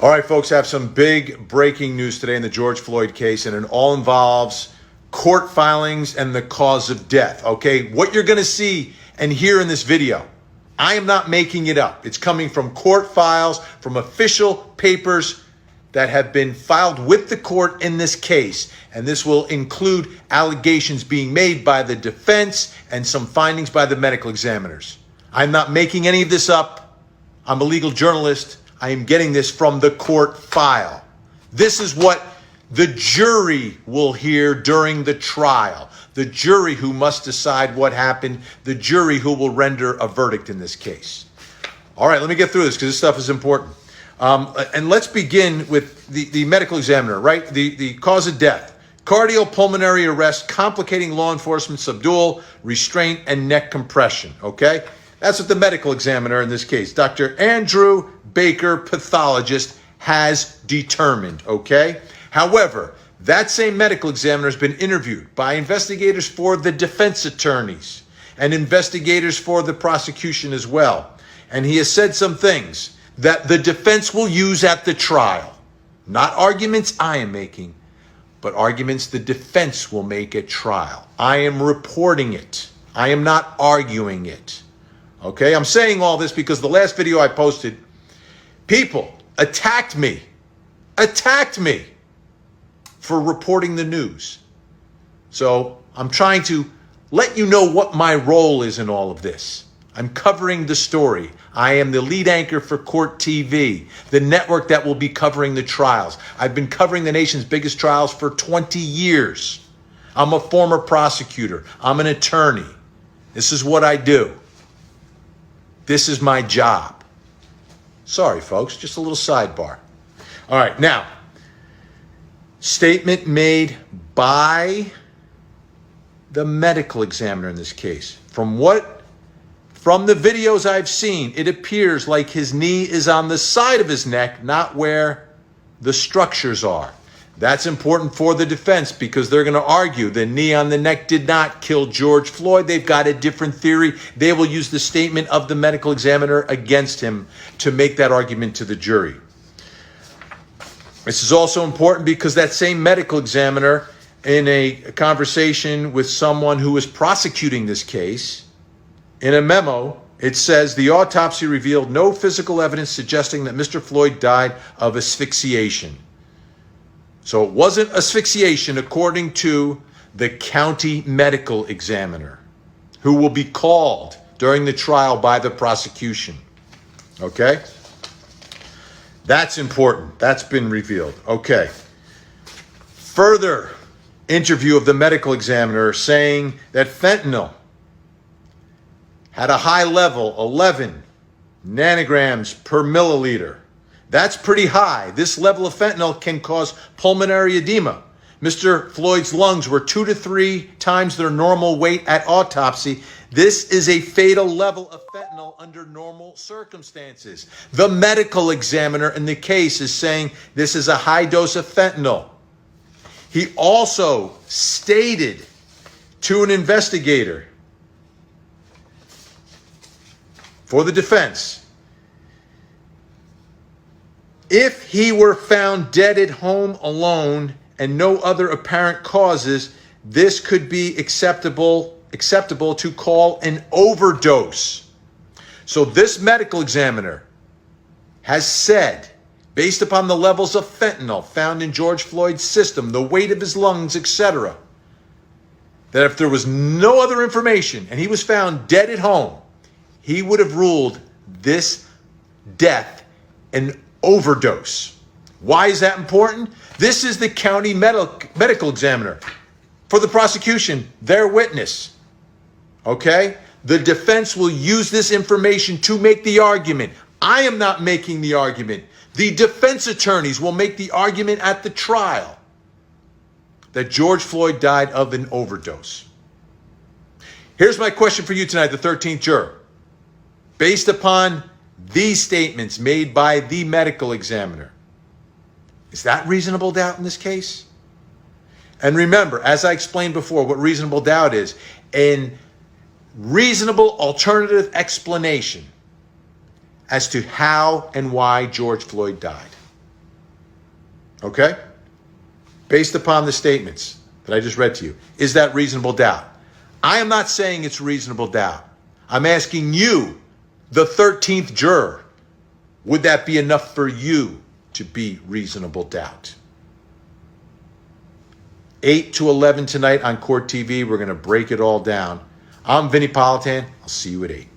All right, folks, I have some big breaking news today in the George Floyd case, and it all involves court filings and the cause of death, okay? What you're going to see and hear in this video, I am not making it up. It's coming from court files, from official papers that have been filed with the court in this case. And this will include allegations being made by the defense and some findings by the medical examiners. I'm not making any of this up. I'm a legal journalist. I am getting this from the court file. This is what the jury will hear during the trial. The jury who must decide what happened. The jury who will render a verdict in this case. All right, let me get through this because this stuff is important. And let's begin with the medical examiner, right? The cause of death. Cardiopulmonary arrest complicating law enforcement subdual, restraint, and neck compression, okay? That's what the medical examiner in this case, Dr. Andrew Baker, pathologist, has determined, okay? However, that same medical examiner has been interviewed by investigators for the defense attorneys and investigators for the prosecution as well. And he has said some things that the defense will use at the trial. Not arguments I am making, but arguments the defense will make at trial. I am reporting it. I am not arguing it. Okay, I'm saying all this because the last video I posted, people attacked me for reporting the news. So I'm trying to let you know what my role is in all of this. I'm covering the story. I am the lead anchor for Court TV, the network that will be covering the trials. I've been covering the nation's biggest trials for 20 years. I'm a former prosecutor. I'm an attorney. This is what I do. This is my job. Sorry, folks, just a little sidebar. All right, now, statement made by the medical examiner in this case. From the videos I've seen, it appears like his knee is on the side of his neck, not where the structures are. That's important for the defense because they're going to argue the knee on the neck did not kill George Floyd. They've got a different theory. They will use the statement of the medical examiner against him to make that argument to the jury. This is also important because that same medical examiner, in a conversation with someone who was prosecuting this case, in a memo, it says the autopsy revealed no physical evidence suggesting that Mr. Floyd died of asphyxiation. So it wasn't asphyxiation according to the county medical examiner, who will be called during the trial by the prosecution. Okay? That's important. That's been revealed. Okay. Further interview of the medical examiner saying that fentanyl had a high level, 11 nanograms per milliliter. That's pretty high. This level of fentanyl can cause pulmonary edema. Mr. Floyd's lungs were 2 to 3 times their normal weight at autopsy. This is a fatal level of fentanyl under normal circumstances. The medical examiner in the case is saying this is a high dose of fentanyl. He also stated to an investigator for the defense, if he were found dead at home alone and no other apparent causes, this could be acceptable to call an overdose. So this medical examiner has said, based upon the levels of fentanyl found in George Floyd's system, the weight of his lungs, etc., that if there was no other information and he was found dead at home, he would have ruled this death an overdose. Why is that important? This is the county medical examiner. For the prosecution, their witness. Okay? The defense will use this information to make the argument. I am not making the argument. The defense attorneys will make the argument at the trial that George Floyd died of an overdose. Here's my question for you tonight, the 13th juror. Based upon these statements made by the medical examiner, is that reasonable doubt in this case? And remember, as I explained before, what reasonable doubt is, a reasonable alternative explanation as to how and why George Floyd died. Okay? Based upon the statements that I just read to you, is that reasonable doubt? I am not saying it's reasonable doubt. I'm asking you, the 13th juror, would that be enough for you to be reasonable doubt? 8 to 11 tonight on Court TV. We're going to break it all down. I'm Vinny Napolitan. I'll see you at 8.